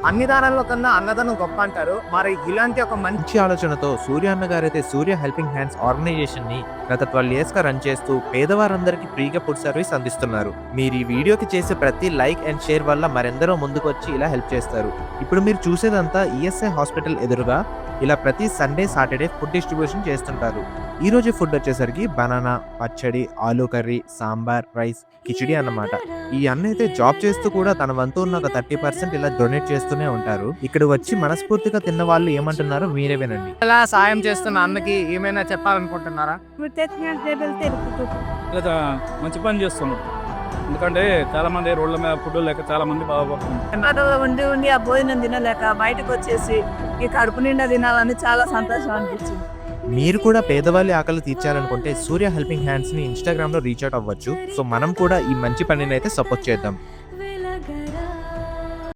అన్ని దానాల్లో కన్నా అన్నదానం గొప్ప అంటారు. మరి ఇలాంటి ఒక మంచి ఆలోచనతో సూర్య అన్న గారైతే సూర్య హెల్పింగ్ హ్యాండ్స్ ఆర్గనైజేషన్ ని గత 12 years గా రన్ చేస్తూ పేదవారందరికీ ఫ్రీగా ఫుడ్ సర్వీస్ అందిస్తున్నారు. మీరు ఈ వీడియోకి చేసే ప్రతి లైక్ అండ్ షేర్ వల్ల మరెందరో ముందుకు వచ్చి ఇలా హెల్ప్ చేస్తారు. ఇప్పుడు మీరు చూసేదంతా ఈఎస్ఐ హాస్పిటల్ ఎదురుగా ఇలా ప్రతి సండే సాటర్డే ఫుడ్ డిస్ట్రిబ్యూషన్ చేస్తుంటారు. ఈ రోజు ఫుడ్ వచ్చేసరికి బనానా, పచ్చడి, ఆలూ కర్రీ, సాంబార్, రైస్, కిచిడి అన్నమాట. ఈ అన్న అయితే జాబ్ చేస్తూ కూడా తన వంతు ఉన్న ఒక 30% ఇలా డొనేట్ చేస్తూనే ఉంటారు. ఇక్కడ వచ్చి మనస్ఫూర్తిగా తిన్న వాళ్ళు ఏమంటున్నారో మీరే వినండి. ఇలా సాయం చేస్తున్న అన్నకి ఏమైనా చెప్పాలనుకుంటున్నారా? లేదా మంచి పని చేస్తున్నాడు. ఎందుకంటే చాలా మంది రోడ్ల మీద ఫుడ్ లేక చాలా మంది బాధపడుతున్నారు. ఉండి ఆ భోజనం తినలేక బయటకు వచ్చేసి ఈ కడుపు నిండా తినాలని చాలా సంతోషం అనిపించింది. మీరు కూడా పేదవాళ్ళ ఆకలి తీర్చాలనుకుంటే సూర్య హెల్పింగ్ హ్యాండ్స్ ని ఇన్స్టాగ్రామ్ లో రీచ్ అవుట్ అవ్వచ్చు. సో మనం కూడా ఈ మంచి పనిని అయితే సపోర్ట్ చేద్దాం.